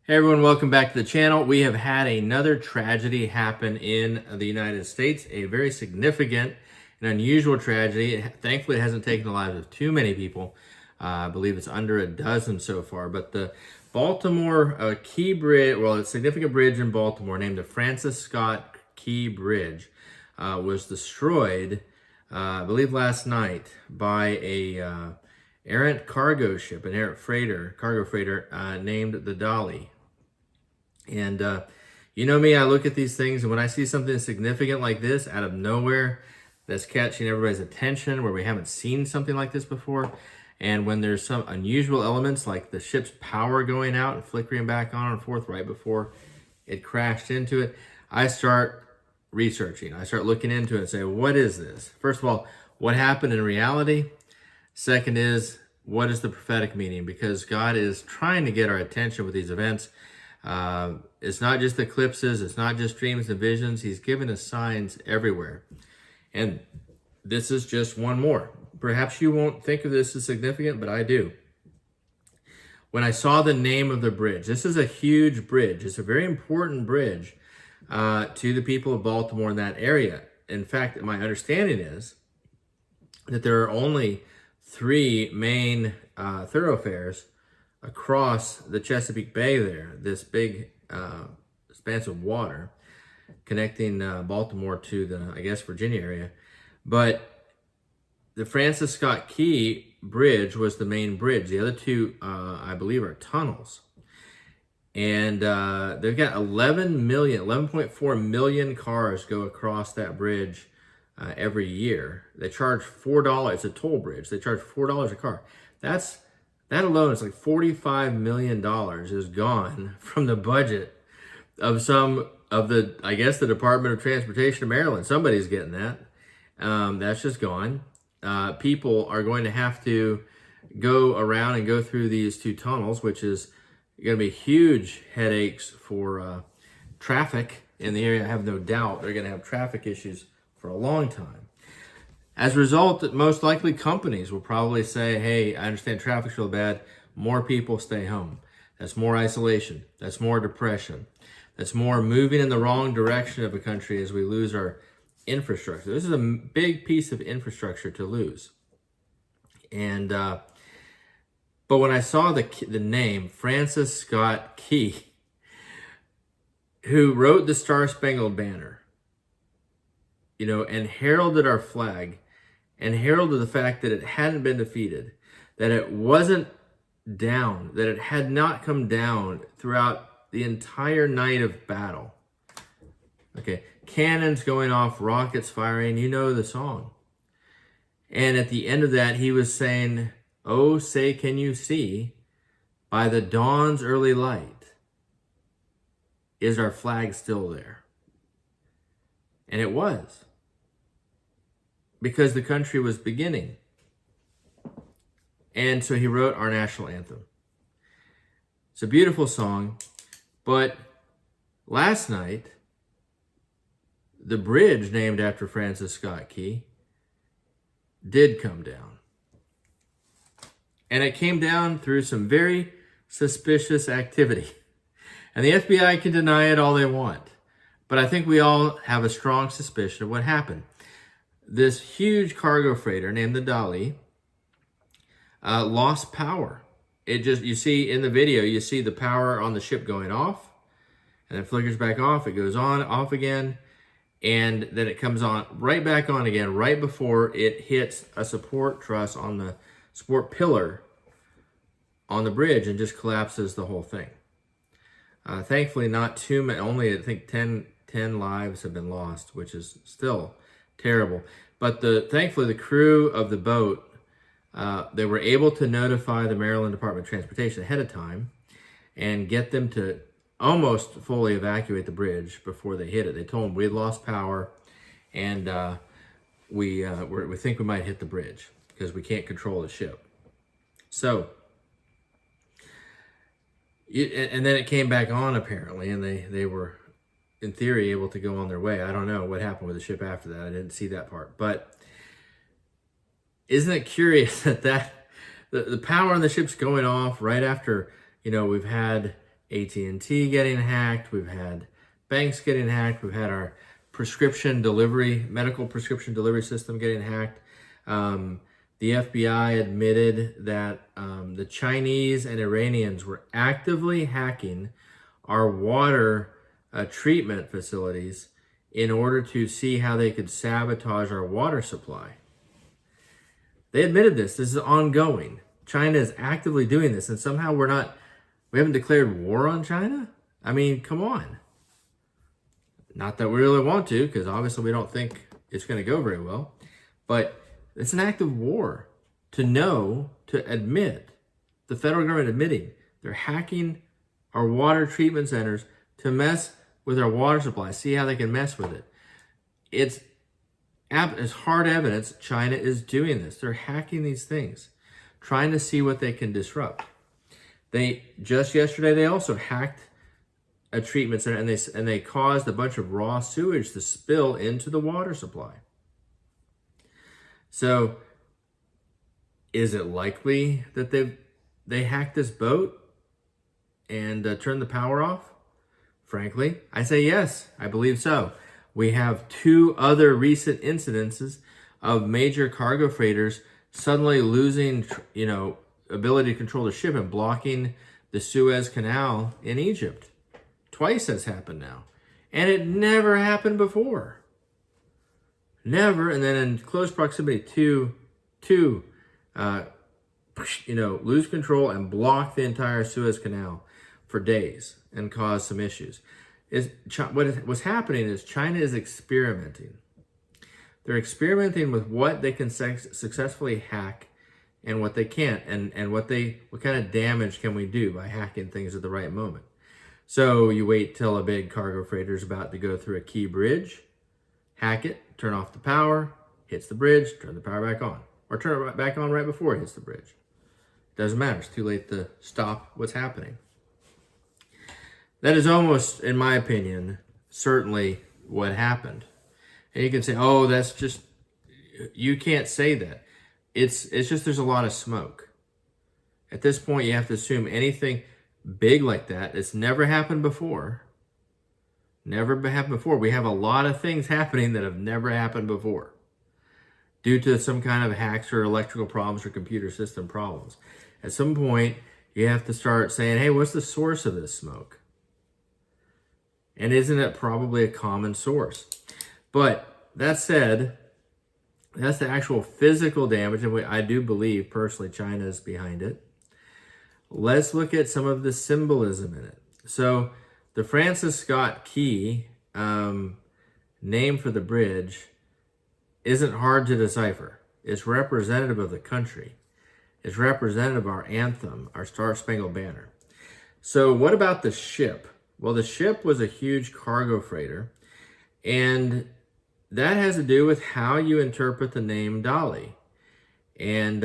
Hey everyone, welcome back to the channel. We have had another tragedy happen in the United States, a very significant and unusual tragedy. Thankfully, it hasn't taken the lives of too many people. I believe it's under a dozen so far. But the Baltimore Key Bridge, well, a significant bridge in Baltimore named the Francis Scott Key Bridge, was destroyed, I believe last night, by a errant cargo ship, an errant cargo freighter named the Dali. And you know me, I look at these things, and when I see something significant like this out of nowhere that's catching everybody's attention, where we haven't seen something like this before, and when there's some unusual elements like the ship's power going out and flickering back on and forth right before it crashed into it, I start researching. I start looking into it and say, what is this? First of all, what happened in reality? Second is, what is the prophetic meaning? Because God is trying to get our attention with these events. It's not just eclipses. It's not just dreams and visions. He's given us signs everywhere. And this is just one more. Perhaps you won't think of this as significant, but I do. When I saw the name of the bridge, this is a huge bridge. It's a very important bridge to the people of Baltimore in that area. In fact, my understanding is that there are only 3 main thoroughfares across the Chesapeake Bay there, this big expanse of water connecting Baltimore to the, I guess, Virginia area. But the Francis Scott Key Bridge was the main bridge. The other 2, I believe, are tunnels. And they've got 11.4 million cars go across that bridge every year. They charge $4. It's a toll bridge. They charge $4 a car. That alone is like $45 million is gone from the budget of some of the, I guess, the Department of Transportation of Maryland. Somebody's getting that. That's just gone. People are going to have to go around and go through these 2 tunnels, which is going to be huge headaches for traffic in the area. I have no doubt they're going to have traffic issues for a long time. As a result, most likely companies will probably say, hey, I understand traffic's real bad. More people stay home. That's more isolation. That's more depression. That's more moving in the wrong direction of a country as we lose our infrastructure. This is a big piece of infrastructure to lose. And but when I saw the name Francis Scott Key, who wrote the Star Spangled Banner, and heralded our flag, and heralded the fact that it hadn't been defeated, that it wasn't down, that it had not come down throughout the entire night of battle. Okay, cannons going off, rockets firing, you know the song. And at the end of that, he was saying, oh, say can you see, by the dawn's early light, is our flag still there? And it was. Because the country was beginning. And so he wrote our national anthem. It's a beautiful song, but last night, the bridge named after Francis Scott Key did come down. And it came down through some very suspicious activity. And the FBI can deny it all they want. But I think we all have a strong suspicion of what happened. This huge cargo freighter named the Dali lost power. You see in the video, you see the power on the ship going off, and it flickers back off. It goes on, off again, and then it comes on, right back on again, right before it hits a support truss on the support pillar on the bridge and just collapses the whole thing. Thankfully, not too many, only I think 10 lives have been lost, which is still terrible. But thankfully, the crew of the boat, they were able to notify the Maryland Department of Transportation ahead of time and get them to almost fully evacuate the bridge before they hit it. They told them we had lost power, and we think we might hit the bridge because we can't control the ship. So, and then it came back on apparently, and they were, in theory, able to go on their way. I don't know what happened with the ship after that. I didn't see that part. But isn't it curious that the power on the ship's going off right after, we've had AT&T getting hacked. We've had banks getting hacked. We've had our medical prescription delivery system getting hacked. The FBI admitted that the Chinese and Iranians were actively hacking our water treatment facilities in order to see how they could sabotage our water supply. They admitted this. This is ongoing. China is actively doing this, and somehow we haven't declared war on China? I mean, come on. Not that we really want to, because obviously we don't think it's going to go very well. But it's an act of war to admit, the federal government admitting they're hacking our water treatment centers to mess with our water supply, see how they can mess with it. It's hard evidence China is doing this. They're hacking these things, trying to see what they can disrupt. Just yesterday, they also hacked a treatment center, and they caused a bunch of raw sewage to spill into the water supply. So, is it likely that they hacked this boat and turned the power off? Frankly, I say yes. I believe so. We have 2 other recent incidences of major cargo freighters suddenly losing, ability to control the ship and blocking the Suez Canal in Egypt. Twice has happened now. And it never happened before. Never. And then in close proximity to lose control and block the entire Suez Canal for days and cause some issues. What's happening is China is experimenting. They're experimenting with what they can successfully hack and what they can't, and what kind of damage can we do by hacking things at the right moment. So you wait till a big cargo freighter is about to go through a key bridge, hack it, turn off the power, hits the bridge, turn the power back on. Or turn it back on right before it hits the bridge. Doesn't matter, it's too late to stop what's happening. That is almost, in my opinion, certainly what happened. And you can say, oh, that's just, you can't say that. It's just there's a lot of smoke. At this point, you have to assume anything big like that, it's never happened before. Never happened before. We have a lot of things happening that have never happened before, due to some kind of hacks or electrical problems or computer system problems. At some point, you have to start saying, hey, what's the source of this smoke? And isn't it probably a common source? But that said, that's the actual physical damage, and I do believe, personally, China is behind it. Let's look at some of the symbolism in it. So the Francis Scott Key name for the bridge isn't hard to decipher. It's representative of the country. It's representative of our anthem, our Star Spangled Banner. So what about the ship? Well, the ship was a huge cargo freighter, and that has to do with how you interpret the name Dali. And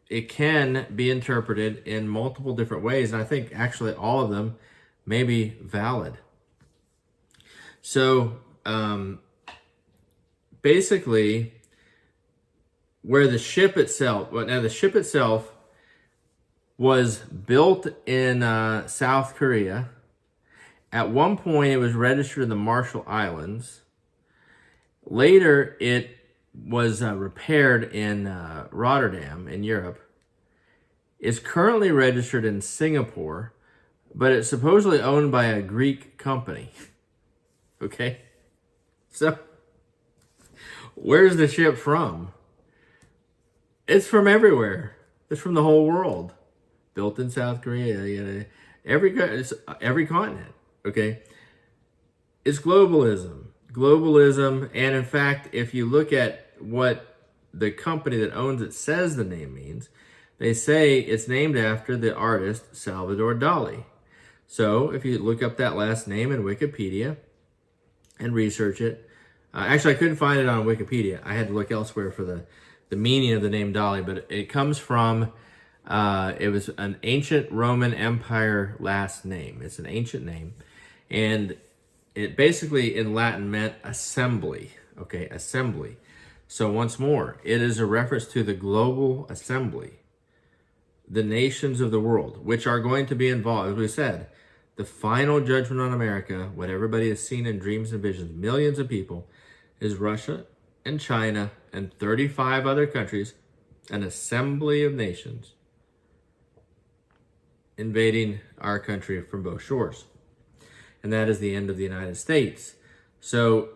it can be interpreted in multiple different ways, and I think actually all of them may be valid. So basically, where the ship itself, the ship itself was built in South Korea. At one point, it was registered in the Marshall Islands. Later, it was repaired in Rotterdam in Europe. It's currently registered in Singapore, but it's supposedly owned by a Greek company. Okay? So, where's the ship from? It's from everywhere. It's from the whole world. Built in South Korea, every continent. Okay? It's globalism. Globalism, and in fact, if you look at what the company that owns it says the name means, they say it's named after the artist Salvador Dali. So if you look up that last name in Wikipedia and research it, actually I couldn't find it on Wikipedia. I had to look elsewhere for the meaning of the name Dali, but it comes from, it was an ancient Roman Empire last name. It's an ancient name, and it basically in Latin meant assembly. Okay, assembly. So once more, it is a reference to the global assembly the nations of the world, which are going to be involved. As we said, the final judgment on America, what everybody has seen in dreams and visions, millions of people, is Russia and China and 35 other countries, an assembly of nations invading our country from both shores. And that is the end of the United States. So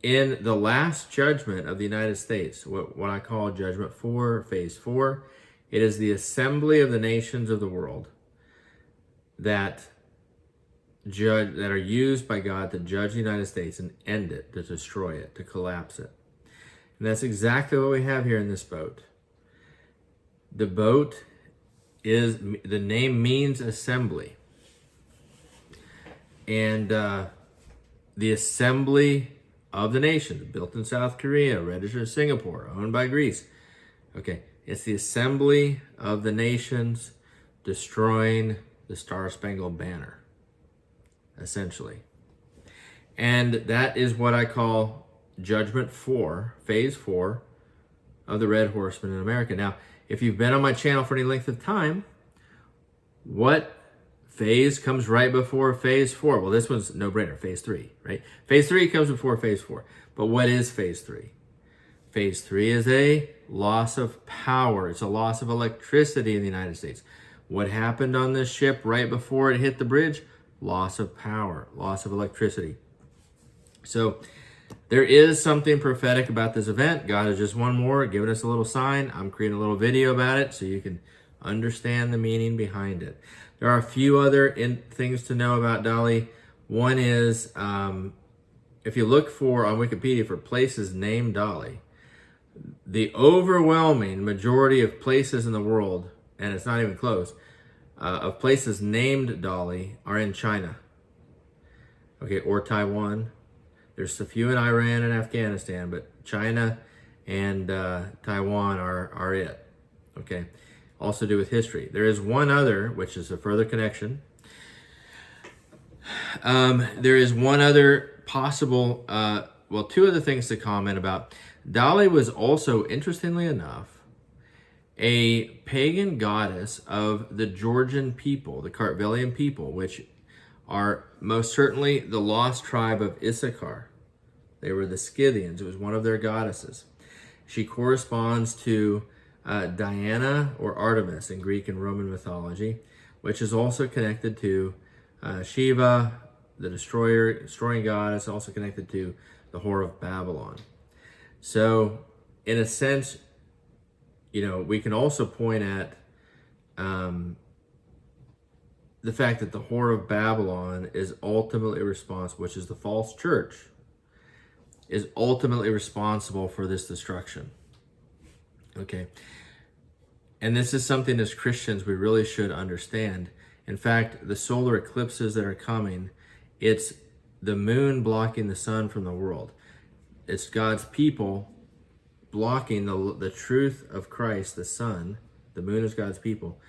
in the last judgment of the United States, what I call judgment 4, phase 4, it is the assembly of the nations of the world that are used by God to judge the United States and end it, to destroy it, to collapse it. And that's exactly what we have here in this boat. The boat is, the name means assembly. And the assembly of the nations, built in South Korea, registered in Singapore, owned by Greece. Okay, it's the assembly of the nations destroying the Star Spangled Banner, essentially. And that is what I call Judgment 4, Phase 4 of the Red Horseman in America. Now, if you've been on my channel for any length of time, what phase comes right before Phase 4? Well, this one's no-brainer, Phase 3, right? Phase 3 comes before Phase 4. But what is Phase 3? Phase 3 is a loss of power. It's a loss of electricity in the United States. What happened on this ship right before it hit the bridge? Loss of power, loss of electricity. So there is something prophetic about this event. God is just one more, giving us a little sign. I'm creating a little video about it so you can understand the meaning behind it. There are a few other things to know about Dali. One is, if you look on Wikipedia for places named Dali, the overwhelming majority of places in the world, and it's not even close, of places named Dali are in China, okay, or Taiwan. There's a few in Iran and Afghanistan, but China and Taiwan are it, okay? Also do with history. There is one other, which is a further connection. There is one other possible, two other things to comment about. Dali was also, interestingly enough, a pagan goddess of the Georgian people, the Kartvelian people, which are most certainly the lost tribe of Issachar. They were the Scythians. It was one of their goddesses. She corresponds to Diana or Artemis in Greek and Roman mythology, which is also connected to Shiva, the destroying goddess, also connected to the Whore of Babylon. So, in a sense, we can also point at the fact that the Whore of Babylon is ultimately responsible, which is the false church, is ultimately responsible for this destruction. Okay. And this is something as Christians we really should understand. In fact, the solar eclipses that are coming, it's the moon blocking the sun from the world. It's God's people blocking the truth of Christ, the sun. The moon is God's people.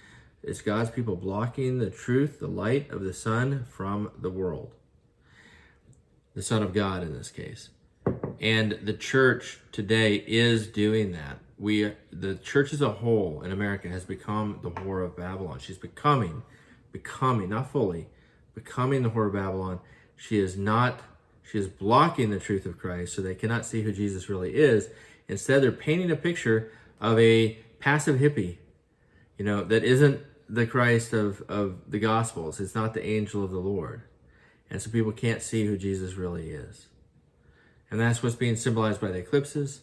It's God's people blocking the truth, the light of the sun from the world. The Son of God in this case. And the church today is doing that. The church as a whole in America has become the Whore of Babylon. She's becoming, not fully, becoming the Whore of Babylon. She is blocking the truth of Christ, so they cannot see who Jesus really is. Instead, they're painting a picture of a passive hippie, that isn't the Christ of the Gospels. It's not the angel of the Lord. And so people can't see who Jesus really is. And that's what's being symbolized by the eclipses.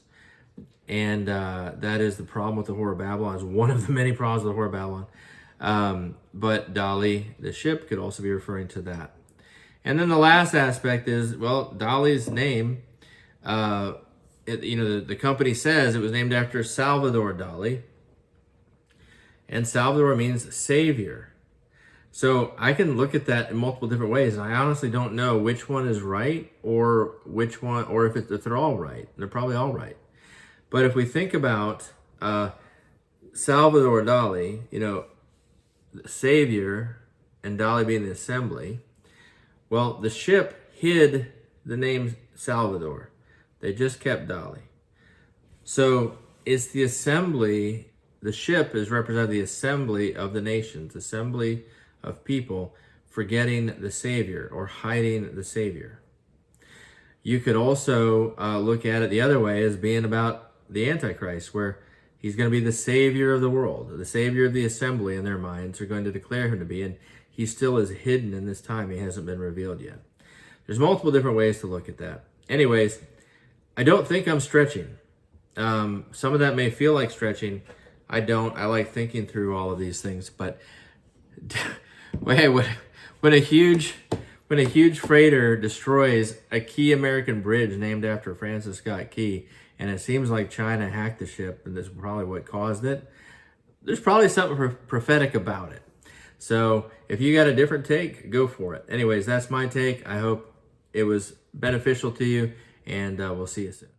And that is the problem with the Whore of Babylon. It's one of the many problems with the Whore of Babylon. But Dali, the ship, could also be referring to that. And then the last aspect is, Dali's name, the company says it was named after Salvador Dali. And Salvador means savior. So I can look at that in multiple different ways, and I honestly don't know which one is right or which one, or if they're all right. They're probably all right. But if we think about Salvador Dali, the savior, and Dali being the assembly, the ship hid the name Salvador. They just kept Dali. So it's the assembly the ship is representing the assembly of the nations, assembly of people forgetting the Savior or hiding the Savior. You could also look at it the other way as being about the Antichrist, where he's going to be the Savior of the world, the Savior of the assembly in their minds are going to declare him to be, and he still is hidden in this time. He hasn't been revealed yet. There's multiple different ways to look at that. Anyways, I don't think I'm stretching. Some of that may feel like stretching. I don't. I like thinking through all of these things. But hey, when a huge freighter destroys a key American bridge named after Francis Scott Key, and it seems like China hacked the ship, and this is probably what caused it, there's probably something prophetic about it. So if you got a different take, go for it. Anyways, that's my take. I hope it was beneficial to you, and we'll see you soon.